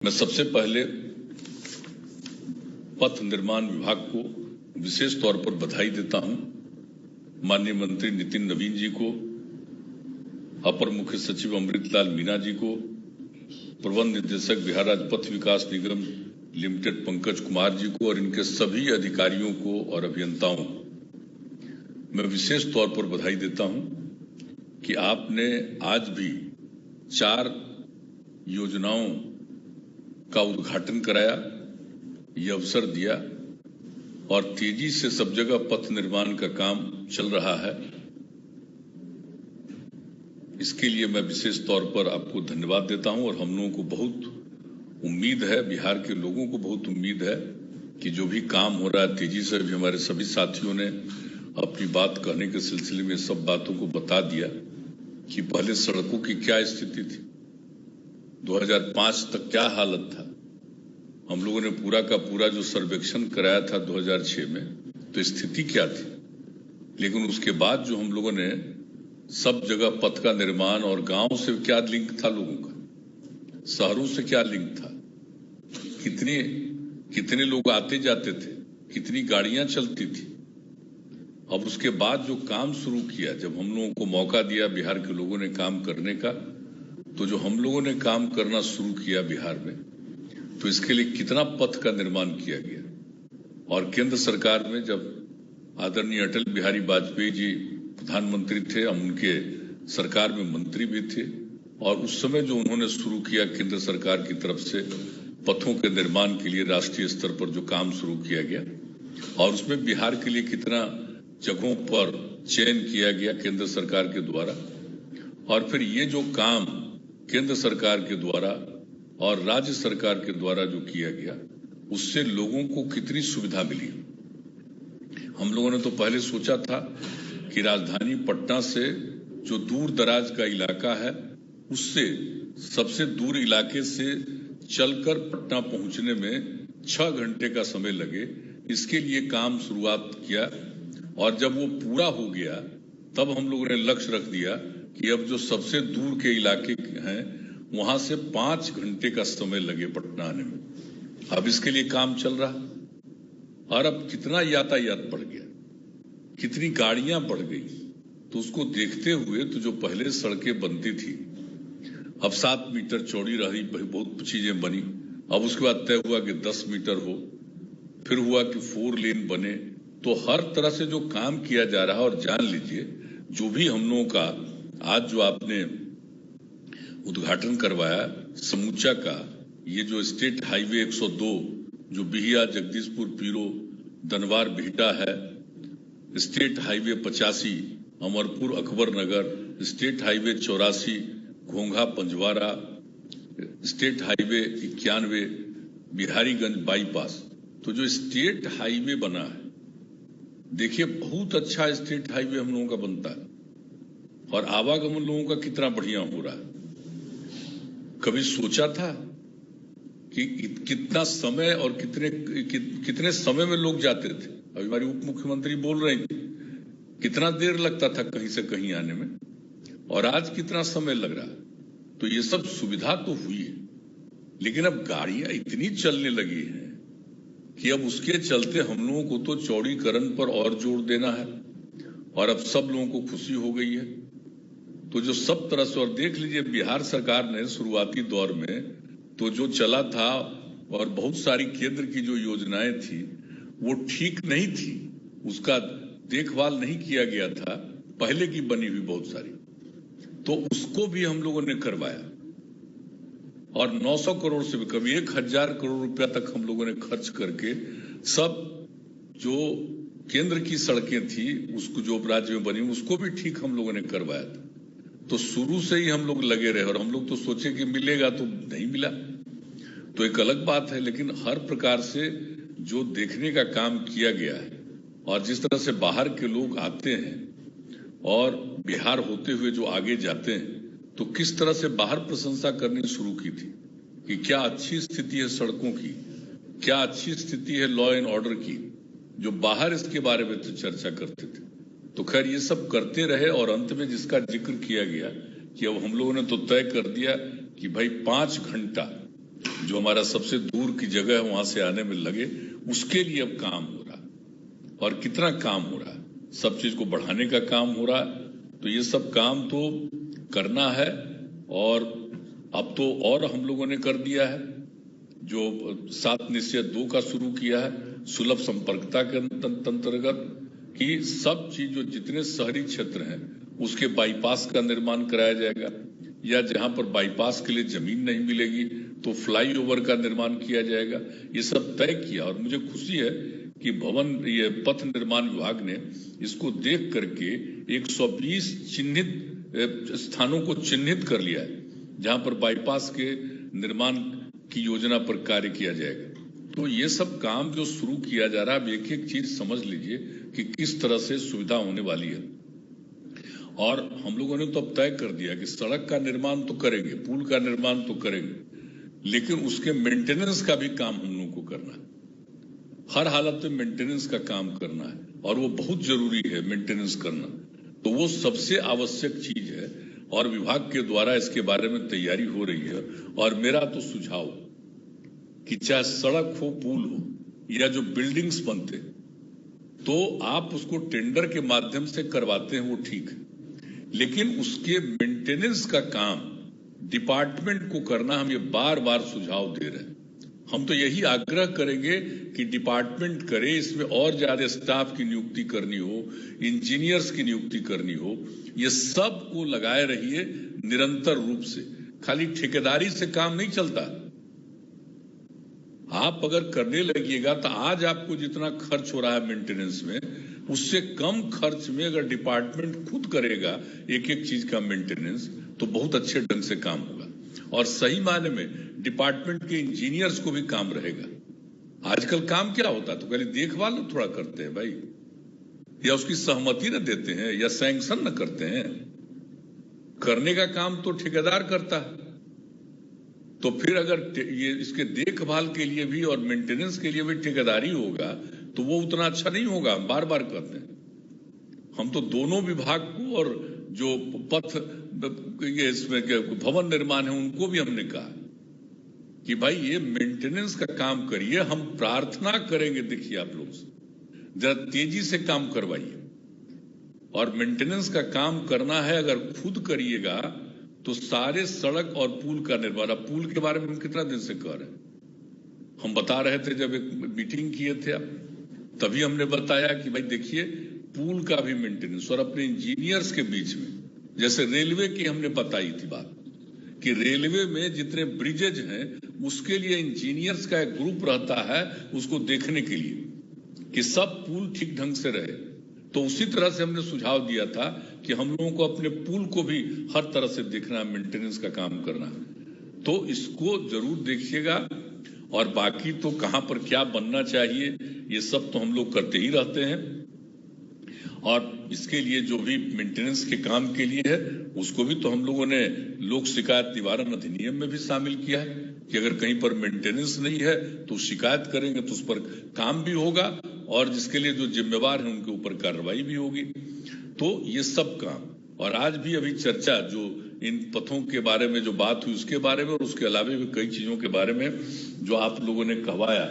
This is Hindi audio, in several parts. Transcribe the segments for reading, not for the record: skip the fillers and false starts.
मैं सबसे पहले पथ निर्माण विभाग को विशेष तौर पर बधाई देता हूं। माननीय मंत्री नितिन नवीन जी को, अपर मुख्य सचिव अमृतलाल मीणा जी को, प्रबंध निदेशक बिहार राज्य पथ विकास निगम लिमिटेड पंकज कुमार जी को और इनके सभी अधिकारियों को और अभियंताओं को मैं विशेष तौर पर बधाई देता हूं कि आपने आज भी 4 योजनाओं का उद्घाटन कराया, ये अवसर दिया और तेजी से सब जगह पथ निर्माण का काम चल रहा है। इसके लिए मैं विशेष तौर पर आपको धन्यवाद देता हूं और हम लोगों को बहुत उम्मीद है, बिहार के लोगों को बहुत उम्मीद है कि जो भी काम हो रहा है तेजी से। भी हमारे सभी साथियों ने अपनी बात कहने के सिलसिले में सब बातों को बता दिया कि पहले सड़कों की क्या स्थिति थी, 2005 तक क्या हालत था। हम लोगों ने पूरा का पूरा जो सर्वेक्षण कराया था 2006 में, तो स्थिति क्या थी। लेकिन उसके बाद जो हम लोगों ने सब जगह पथ का निर्माण और गांव से क्या लिंक था लोगों का, शहरों से क्या लिंक था, कितने लोग आते जाते थे, कितनी गाड़ियां चलती थी। अब उसके बाद जो काम शुरू किया, जब हम लोगों को मौका दिया बिहार के लोगों ने काम करने का, तो जो हम लोगों ने काम करना शुरू किया बिहार में, तो इसके लिए कितना पथ का निर्माण किया गया। और केंद्र सरकार में जब आदरणीय अटल बिहारी वाजपेयी जी प्रधानमंत्री थे, हम उनके सरकार में मंत्री भी थे, और उस समय जो उन्होंने शुरू किया केंद्र सरकार की तरफ से पथों के निर्माण के लिए राष्ट्रीय स्तर पर जो काम शुरू किया गया, और उसमें बिहार के लिए कितना जगहों पर चयन किया गया केंद्र सरकार के द्वारा। और फिर ये जो काम केंद्र सरकार के द्वारा और राज्य सरकार के द्वारा जो किया गया, उससे लोगों को कितनी सुविधा मिली। हम लोगों ने तो पहले सोचा था कि राजधानी पटना से जो दूर दराज का इलाका है, उससे सबसे दूर इलाके से चलकर पटना पहुंचने में 6 घंटे का समय लगे। इसके लिए काम शुरुआत किया और जब वो पूरा हो गया तब हम लोगों ने लक्ष्य रख दिया कि अब जो सबसे दूर के इलाके हैं वहां से 5 घंटे का समय लगे पटना आने में। अब इसके लिए काम चल रहा और अब कितना यातायात बढ़ गया, कितनी गाड़ियां बढ़ गई। तो उसको देखते हुए तो जो पहले सड़कें बनती थी, अब 7 मीटर चौड़ी रही, बहुत चीजें बनी। अब उसके बाद तय हुआ कि 10 मीटर हो, फिर हुआ कि 4 लेन बने। तो हर तरह से जो काम किया जा रहा है, और जान लीजिए जो भी हम लोगों का आज जो आपने उद्घाटन करवाया समूचा का, ये जो स्टेट हाईवे 102 जो बिहिया जगदीशपुर पीरो दनवार बिहटा है, state highway 85 Amarpur Akbar Nagar, state highway 84 घोंघा Panjwara, state highway 91 Bihariganj bypass. तो जो स्टेट हाईवे बना है, देखिए बहुत अच्छा स्टेट हाईवे हम लोगों का बनता है और आवागमन लोगों का कितना बढ़िया हो रहा है। कभी सोचा था कि कितना समय और कितने समय में लोग जाते थे। अभी हमारी उप मुख्यमंत्री बोल रही थी कितना देर लगता था कहीं से कहीं आने में, और आज कितना समय लग रहा है। तो ये सब सुविधा तो हुई है, लेकिन अब गाड़ियां इतनी चलने लगी हैं कि अब उसके चलते हम लोगों को तो चौड़ीकरण पर और जोर देना है, और अब सब लोगों को खुशी हो गई है। तो जो सब तरह से, और देख लीजिए बिहार सरकार ने शुरुआती दौर में तो जो चला था और बहुत सारी केंद्र की जो योजनाएं थी वो ठीक नहीं थी, उसका देखभाल नहीं किया गया था, पहले की बनी हुई बहुत सारी, तो उसको भी हम लोगों ने करवाया। और 900 करोड़ से भी कभी 1000 करोड़ रुपया तक हम लोगों ने खर्च करके सब जो केंद्र की सड़कें थी उसको जो राज्य में बनी उसको भी ठीक हम लोगों ने करवाया था। तो शुरू से ही हम लोग लगे रहे, और हम लोग तो सोचे कि मिलेगा, तो नहीं मिला तो एक अलग बात है। लेकिन हर प्रकार से जो देखने का काम किया गया है, और जिस तरह से बाहर के लोग आते हैं और बिहार होते हुए जो आगे जाते हैं, तो किस तरह से बाहर प्रशंसा करनी शुरू की थी कि क्या अच्छी स्थिति है सड़कों की, क्या अच्छी स्थिति है लॉ एंड ऑर्डर की, जो बाहर इसके बारे में तो चर्चा करते थे। तो खैर ये सब करते रहे, और अंत में जिसका जिक्र किया गया कि अब हम लोगों ने तो तय कर दिया कि भाई 5 घंटा जो हमारा सबसे दूर की जगह है वहां से आने में लगे, उसके लिए अब काम हो रहा है। और कितना काम हो रहा है, सब चीज को बढ़ाने का काम हो रहा है। तो ये सब काम तो करना है। और अब तो और हम लोगों ने कर दिया है, जो 7 निश्चय 2 का शुरू किया है सुलभ संपर्कता के अंतर्गत, कि सब चीज जो जितने शहरी क्षेत्र हैं उसके बाईपास का निर्माण कराया जाएगा, या जहां पर बाईपास के लिए जमीन नहीं मिलेगी तो फ्लाईओवर का निर्माण किया जाएगा। ये सब तय किया। और मुझे खुशी है कि ये पथ निर्माण विभाग ने इसको देख करके 120 चिन्हित स्थानों को चिन्हित कर लिया है जहां पर बाईपास के निर्माण की योजना पर कार्य किया जाएगा। तो ये सब काम जो शुरू किया जा रहा है, अब एक एक चीज समझ लीजिए कि किस तरह से सुविधा होने वाली है। और हम लोगों ने तो अब तय कर दिया कि सड़क का निर्माण तो करेंगे, पुल का निर्माण तो करेंगे, लेकिन उसके मेंटेनेंस का भी काम हम लोगों को करना है। हर हालत में मेंटेनेंस का काम करना है, और वो बहुत जरूरी है मेंटेनेंस करना। तो वो सबसे आवश्यक चीज है, और विभाग के द्वारा इसके बारे में तैयारी हो रही है। और मेरा तो सुझाव कि चाहे सड़क हो, पुल हो, या जो बिल्डिंग्स बनते, तो आप उसको टेंडर के माध्यम से करवाते हैं, वो ठीक है, लेकिन उसके मेंटेनेंस का काम डिपार्टमेंट को करना, हम ये बार बार सुझाव दे रहे हैं। हम तो यही आग्रह करेंगे कि डिपार्टमेंट करे, इसमें और ज्यादा स्टाफ की नियुक्ति करनी हो, इंजीनियर्स की नियुक्ति करनी हो, ये सब को लगाए रहिए निरंतर रूप से। खाली ठेकेदारी से काम नहीं चलता। आप अगर करने लगिएगा तो आज आपको जितना खर्च हो रहा है मेंटेनेंस में, उससे कम खर्च में अगर डिपार्टमेंट खुद करेगा एक एक चीज का मेंटेनेंस, तो बहुत अच्छे ढंग से काम होगा। और सही मायने में डिपार्टमेंट के इंजीनियर्स को भी काम रहेगा। आजकल काम क्या होता है, तो खाली देखभाल थोड़ा करते हैं भाई, या उसकी सहमति न देते हैं, या सैंक्शन न करते हैं। करने का काम तो ठेकेदार करता है। तो फिर अगर ये इसके देखभाल के लिए भी और मेंटेनेंस के लिए भी ठेकेदारी होगा, तो वो उतना अच्छा नहीं होगा। हम बार बार कहते हैं, हम तो दोनों विभाग को और जो पथ ये इसमें भवन निर्माण है उनको भी हमने कहा कि भाई ये मेंटेनेंस का काम करिए। हम प्रार्थना करेंगे, देखिए आप लोग से जरा तेजी से काम करवाइए। और मेंटेनेंस का काम करना है, अगर खुद करिएगा तो सारे सड़क और पुल का निर्माण, पुल के बारे में हम कितना दिन से कह रहे हैं, हम बता रहे थे जब एक मीटिंग किए थे आप, तभी हमने बताया कि भाई देखिए पुल का भी मेंटेनेंस, और अपने इंजीनियर्स के बीच में, जैसे रेलवे की हमने बताई थी बात कि रेलवे में जितने ब्रिजेज हैं उसके लिए इंजीनियर्स का एक ग्रुप रहता है उसको देखने के लिए कि सब पुल ठीक ढंग से रहे। तो उसी तरह से हमने सुझाव दिया था कि हम लोगों को अपने पुल को भी हर तरह से देखना, मेंटेनेंस का काम करना। तो इसको जरूर देखिएगा। और बाकी तो कहां पर क्या बनना चाहिए ये सब तो हम लोग करते ही रहते हैं। और इसके लिए जो भी मेंटेनेंस के काम के लिए है उसको भी तो हम लोगों ने लोक शिकायत निवारण अधिनियम में भी शामिल किया है कि अगर कहीं पर मेंटेनेंस नहीं है तो शिकायत करेंगे तो उस पर काम भी होगा, और जिसके लिए जो जिम्मेवार है उनके ऊपर कार्रवाई भी होगी। तो ये सब काम, और आज भी अभी चर्चा जो इन पथों के बारे में जो बात हुई उसके बारे में, और उसके अलावा भी कई चीजों के बारे में जो आप लोगों ने कहवाया,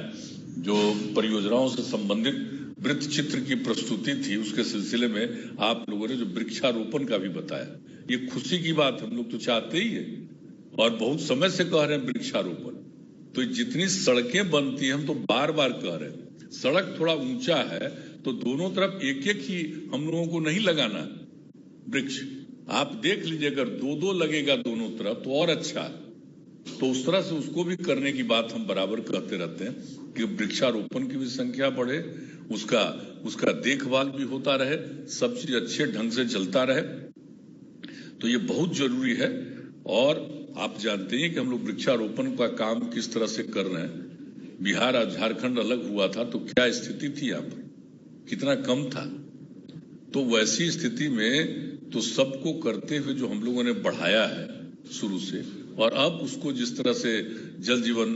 जो परियोजनाओं से संबंधित वृत्त चित्र की प्रस्तुति थी, उसके सिलसिले में आप लोगों ने जो वृक्षारोपण का भी बताया, ये खुशी की बात, हम लोग तो चाहते ही है और बहुत समय से कह रहे हैं वृक्षारोपण। तो जितनी सड़कें बनती हैं, हम तो बार बार कह रहे हैं, सड़क थोड़ा ऊंचा है तो दोनों तरफ एक एक ही हम लोगों को नहीं लगाना वृक्ष। आप देख लीजिए, अगर 2-2 लगेगा दोनों तरफ तो और अच्छा है। तो उस तरह से उसको भी करने की बात हम बराबर कहते रहते हैं कि वृक्षारोपण की भी संख्या बढ़े, उसका देखभाल भी होता रहे, सब चीज अच्छे ढंग से चलता रहे। तो ये बहुत जरूरी है। और आप जानते हैं कि हम लोग वृक्षारोपण का काम किस तरह से कर रहे हैं। बिहार और झारखंड अलग हुआ था तो क्या स्थिति थी, यहाँ पर कितना कम था। तो वैसी स्थिति में तो सबको करते हुए जो हम लोगों ने बढ़ाया है शुरू से, और अब उसको जिस तरह से जल जीवन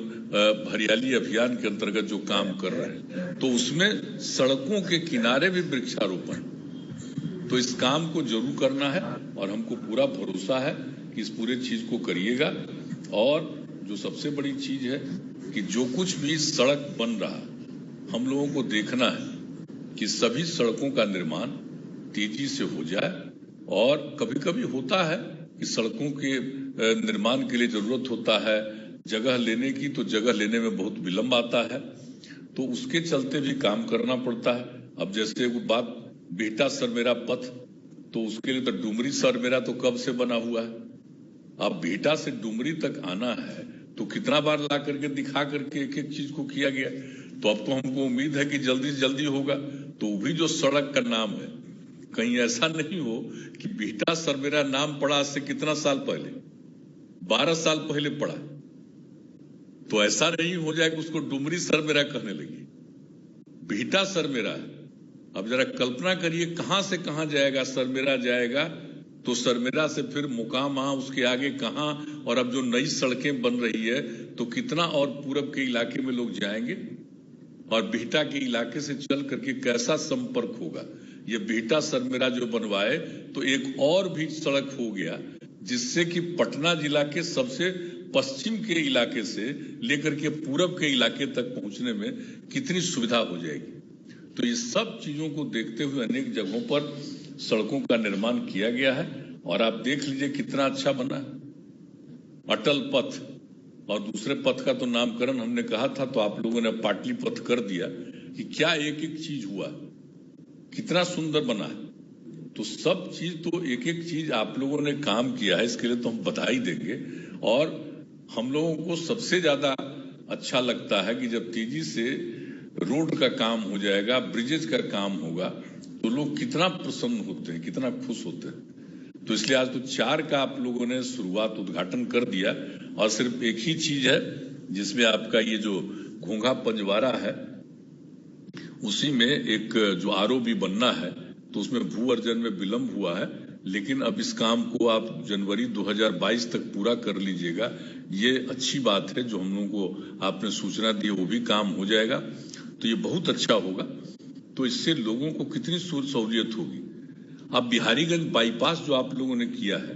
हरियाली अभियान के अंतर्गत जो काम कर रहे हैं, तो उसमें सड़कों के किनारे भी वृक्षारोपण। तो इस काम को जरूर करना है और हमको पूरा भरोसा है कि इस पूरे चीज को करिएगा। और जो सबसे बड़ी चीज है कि जो कुछ भी सड़क बन रहा, हम लोगों को देखना है कि सभी सड़कों का निर्माण तेजी से हो जाए। और कभी कभी होता है कि सड़कों के निर्माण के लिए जरूरत होता है जगह लेने की, तो जगह लेने में बहुत विलंब आता है, तो उसके चलते भी काम करना पड़ता है। अब जैसे वो बात बिहटा सरमेरा पथ, तो उसके लिए तो डुमरी सरमेरा तो कब से बना हुआ है। अब बिहटा से डुमरी तक आना है तो कितना बार ला करके दिखा करके एक एक चीज को किया गया। तो अब तो हमको उम्मीद है कि जल्दी से जल्दी होगा। तो भी जो सड़क का नाम है, कहीं ऐसा नहीं हो कि बिहटा सरमेरा नाम पड़ा आज से कितना साल पहले, 12 साल पहले पड़ा, तो ऐसा नहीं हो जाए कि उसको डुमरी सरमेरा कहने लगी, बिहटा सरमेरा है। अब जरा कल्पना करिए कहां से कहां जाएगा, सरमेरा जाएगा तो सरमेरा से फिर मुकामा, उसके आगे कहां, और अब जो नई सड़कें बन रही है तो कितना और पूरब के इलाके में लोग जाएंगे, और बिहटा के इलाके से चल करके कैसा संपर्क होगा। ये बिहटा सरमेरा जो बनवाए तो एक और भी सड़क हो गया जिससे कि पटना जिला के सबसे पश्चिम के इलाके से लेकर के पूरब के इलाके तक पहुंचने में कितनी सुविधा हो जाएगी। तो ये सब चीजों को देखते हुए अनेक जगहों पर सड़कों का निर्माण किया गया है, और आप देख लीजिए कितना अच्छा बना है। अटल पथ, और दूसरे पथ का तो नामकरण हमने कहा था तो आप लोगों ने पाटली पथ कर दिया, कि क्या एक एक चीज हुआ, कितना सुंदर बना है। तो सब चीज तो एक एक चीज आप लोगों ने काम किया है, इसके लिए तो हम बधाई देंगे। और हम लोगों को सबसे ज्यादा अच्छा लगता है कि जब तेजी से रोड का काम हो जाएगा, ब्रिजेज का काम होगा, तो लोग कितना प्रसन्न होते हैं, कितना खुश होते हैं। तो इसलिए आज तो 4 का आप लोगों ने शुरुआत, उद्घाटन कर दिया, और सिर्फ एक ही चीज है जिसमें आपका ये जो घोंघा पंजवारा है उसी में एक जो आरओबी बनना है, तो उसमें भू अर्जन में विलंब हुआ है, लेकिन अब इस काम को आप जनवरी 2022 तक पूरा कर लीजिएगा। ये अच्छी बात है, जो हम लोगों को आपने सूचना दी वो भी काम हो जाएगा, तो ये बहुत अच्छा होगा। तो इससे लोगों को कितनी सहूलियत होगी। अब बिहारीगंज बाईपास जो आप लोगों ने किया है,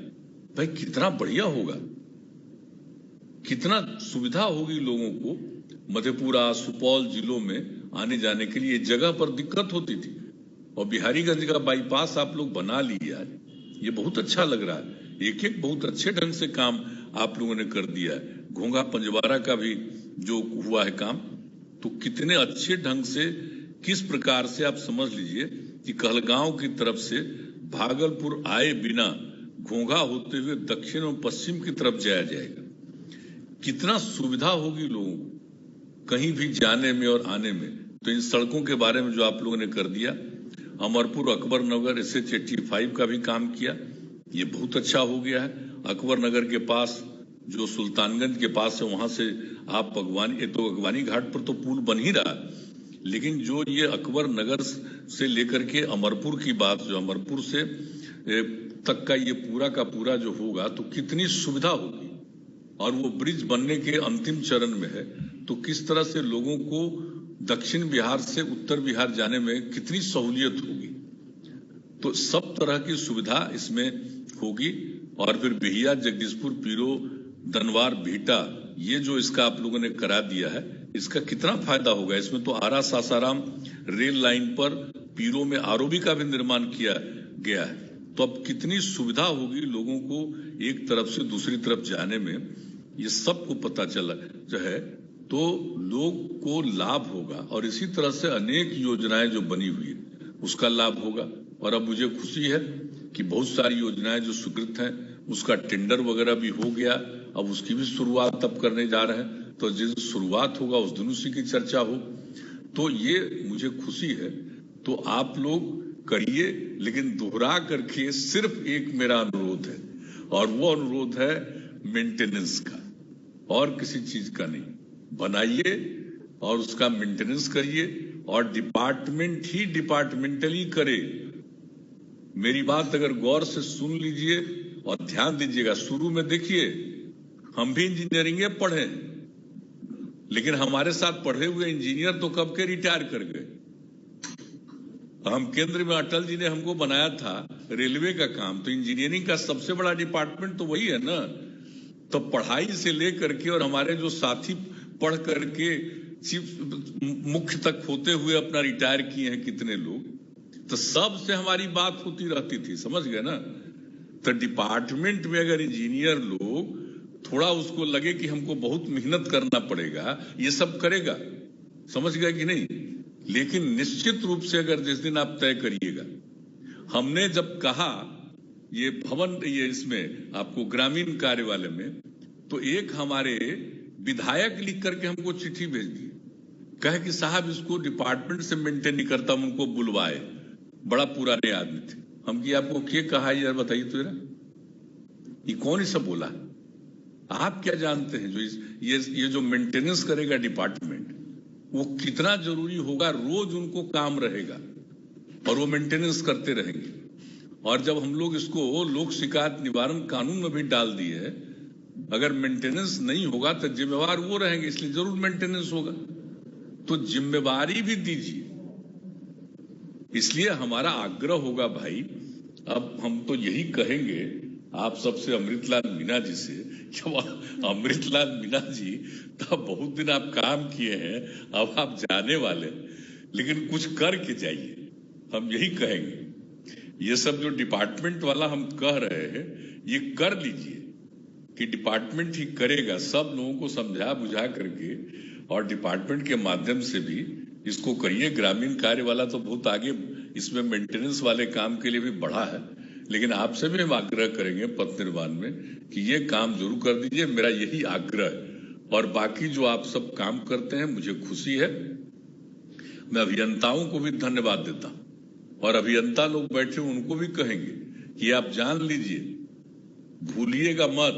भाई कितना बढ़िया होगा, कितना सुविधा होगी लोगों को। मधेपुरा, सुपौल जिलों में आने जाने के लिए जगह पर दिक्कत होती थी, और बिहारीगंज का बाईपास आप लोग बना लिया, ये बहुत अच्छा लग रहा है। एक एक बहुत अच्छे ढंग से काम आप लोगों ने कर दिया है। घोंघा पंजवारा का भी जो हुआ है काम, तो कितने अच्छे ढंग से, किस प्रकार से आप समझ लीजिए कि कहलगांव की तरफ से भागलपुर आए बिना घोंघा होते हुए दक्षिण और पश्चिम की तरफ जाया जाएगा। कितना सुविधा होगी लोगों को कहीं भी जाने में और आने में। तो इन सड़कों के बारे में जो आप लोगों ने कर दिया, अमरपुर अकबर नगर SH85 का भी काम किया, ये बहुत अच्छा हो गया है। अकबर नगर के पास जो सुल्तानगंज के पास है, वहां से आप अगवानी घाट पर तो पुल बन ही रहा, लेकिन जो ये अकबर नगर से लेकर के अमरपुर की बात, जो अमरपुर से तक का ये पूरा का पूरा जो होगा, तो कितनी सुविधा होगी। और वो ब्रिज बनने के अंतिम चरण में है, तो किस तरह से लोगों को दक्षिण बिहार से उत्तर बिहार जाने में कितनी सहूलियत होगी। तो सब तरह की सुविधा इसमें होगी। और फिर बिहिया, जगदीशपुर, पीरो, दनवार, बिहटा, ये जो इसका आप लोगों ने करा दिया है, इसका कितना फायदा होगा। इसमें तो आरा सासाराम रेल लाइन पर पीरो में आरओबी का भी निर्माण किया गया है, तो अब कितनी सुविधा होगी लोगों को एक तरफ से दूसरी तरफ जाने में। ये सबको पता चला जो है, तो लोग को लाभ होगा। और इसी तरह से अनेक योजनाएं जो बनी हुई है उसका लाभ होगा। और अब मुझे खुशी है कि बहुत सारी योजनाएं जो स्वीकृत हैं उसका टेंडर वगैरह भी हो गया, अब उसकी भी शुरुआत तब करने जा रहे हैं। तो जिस शुरुआत होगा उस दिन उसी की चर्चा हो, तो ये मुझे खुशी है। तो आप लोग करिए, लेकिन दोहरा करके सिर्फ एक मेरा अनुरोध है, और वो अनुरोध है मेंटेनेंस का, और किसी चीज का नहीं। बनाइए और उसका मेंटेनेंस करिए, और डिपार्टमेंट ही डिपार्टमेंटली करे। मेरी बात अगर गौर से सुन लीजिए और ध्यान दीजिएगा। शुरू में देखिए, हम भी इंजीनियरिंग पढ़े, लेकिन हमारे साथ पढ़े हुए इंजीनियर तो कब के रिटायर कर गए। हम केंद्र में अटल जी ने हमको बनाया था रेलवे का काम, तो इंजीनियरिंग का सबसे बड़ा डिपार्टमेंट तो वही है ना। तो पढ़ाई से लेकर के और हमारे जो साथी पढ़ करके चीफ मुख्य तक होते हुए अपना रिटायर किए हैं कितने लोग, तो सबसे हमारी बात होती रहती थी, समझ गए ना। तो डिपार्टमेंट में अगर इंजीनियर लोग थोड़ा उसको लगे कि हमको बहुत मेहनत करना पड़ेगा, ये सब करेगा, समझ गए कि नहीं। लेकिन निश्चित रूप से अगर जिस दिन आप तय करिएगा, हमने जब कहा ये भवन ये इसमें आपको ग्रामीण कार्य वाले में, तो एक हमारे विधायक लिख करके हमको चिट्ठी भेज दी, कहे कि साहब इसको डिपार्टमेंट से मेंटेन नहीं करता, उनको बुलवाए, बड़ा पुराने आदमी थे। हम कि आपको क्या कहा यार, बताइए तो जरा, ये कौन ही सब बोला? आप क्या जानते हैं जो ये जो मेंटेनेंस करेगा डिपार्टमेंट, वो कितना जरूरी होगा, रोज उनको काम रहेगा और वो मेंटेनेंस करते रहेंगे। और जब हम लोग इसको लोक शिकायत निवारण कानून में भी डाल दिए है, अगर मेंटेनेंस नहीं होगा तो जिम्मेवार वो रहेंगे, इसलिए जरूर मेंटेनेंस होगा, तो जिम्मेवारी भी दीजिए। इसलिए हमारा आग्रह होगा भाई, अब हम तो यही कहेंगे आप सबसे, अमृतलाल मीणा जी से, अमृतलाल मीणा जी तो बहुत दिन आप काम किए हैं, अब आप जाने वाले, लेकिन कुछ करके जाइए, हम यही कहेंगे। ये सब जो डिपार्टमेंट वाला हम कह रहे हैं, ये कर लीजिए कि डिपार्टमेंट ही करेगा, सब लोगों को समझा बुझा करके, और डिपार्टमेंट के माध्यम से भी इसको करिए। ग्रामीण कार्य वाला तो बहुत आगे इसमें मेंटेनेंस वाले काम के लिए भी बढ़ा है, लेकिन आपसे भी हम आग्रह करेंगे पथ निर्माण में कि ये काम जरूर कर दीजिए, मेरा यही आग्रह है। और बाकी जो आप सब काम करते हैं, मुझे खुशी है, मैं अभियंताओं को भी धन्यवाद देता हूं, और अभियंता लोग बैठे उनको भी कहेंगे कि आप जान लीजिए, भूलिएगा मत,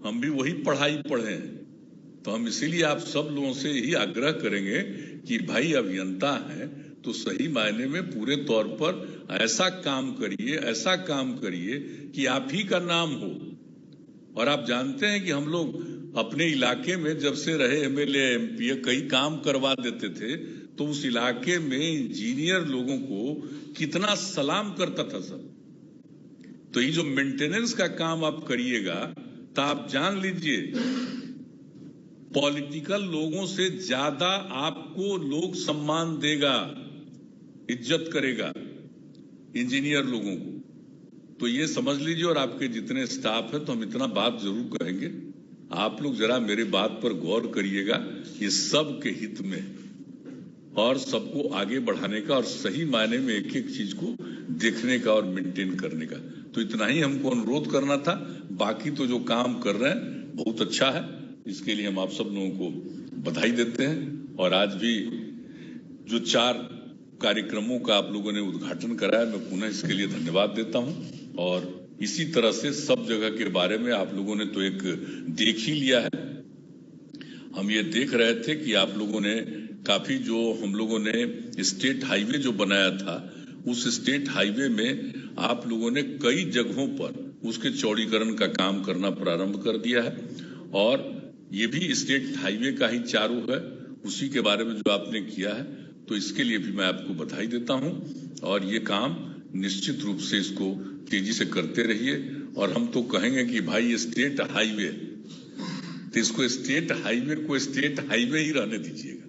हम भी वही पढ़ाई पढ़े हैं। तो हम इसीलिए आप सब लोगों से यही आग्रह करेंगे कि भाई अभियंता हैं तो सही मायने में पूरे तौर पर ऐसा काम करिए, ऐसा काम करिए कि आप ही का नाम हो। और आप जानते हैं कि हम लोग अपने इलाके में जब से रहे, एमएलए एमपी कई काम करवा देते थे, तो उस इलाके में इंजीनियर लोगों को कितना सलाम करता था सब। तो ये जो मेंटेनेंस का काम आप करिएगा, तो आप जान लीजिए पॉलिटिकल लोगों से ज्यादा आपको लोग सम्मान देगा, इज्जत करेगा इंजीनियर लोगों को। तो ये समझ लीजिए, और आपके जितने स्टाफ है, तो हम इतना बात जरूर कहेंगे, आप लोग जरा मेरे बात पर गौर करिएगा, ये सब के हित में और सबको आगे बढ़ाने का, और सही मायने में एक एक चीज को देखने का और मेंटेन करने का। तो इतना ही हमको अनुरोध करना था। बाकी तो जो काम कर रहे हैं बहुत अच्छा है, इसके लिए हम आप सब लोगों को बधाई देते हैं। और आज भी जो 4 कार्यक्रमों का आप लोगों ने उद्घाटन कराया, मैं पुनः इसके लिए धन्यवाद देता हूं। और इसी तरह से सब जगह के बारे में आप लोगों ने तो एक देख ही लिया है। हम ये देख रहे थे कि आप लोगों ने काफी, जो हम लोगों ने स्टेट हाईवे जो बनाया था, उस स्टेट हाईवे में आप लोगों ने कई जगहों पर उसके चौड़ीकरण का काम करना प्रारंभ कर दिया है। और ये भी स्टेट हाईवे का ही चारों है, उसी के बारे में जो आपने किया है, तो इसके लिए भी मैं आपको बधाई देता हूं। और ये काम निश्चित रूप से इसको तेजी से करते रहिए। और हम तो कहेंगे कि भाई ये स्टेट हाईवे, तो इसको स्टेट हाईवे को स्टेट हाईवे ही रहने दीजिएगा।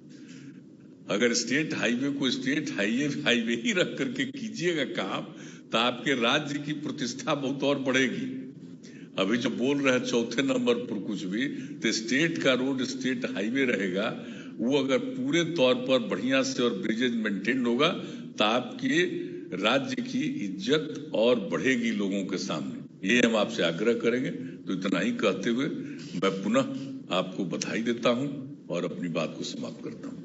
अगर स्टेट हाईवे को स्टेट हाईवे ही रख करके कीजिएगा काम, तो आपके राज्य की प्रतिष्ठा बहुत और बढ़ेगी। अभी जो बोल रहे हैं 4थे नंबर पर कुछ भी, तो स्टेट का रोड स्टेट हाईवे रहेगा, वो अगर पूरे तौर पर बढ़िया से और ब्रिजेज मेंटेन होगा, तो आपके राज्य की इज्जत और बढ़ेगी लोगों के सामने। ये हम आपसे आग्रह करेंगे। तो इतना ही कहते हुए मैं पुनः आपको बधाई देता हूं और अपनी बात को समाप्त करता हूं।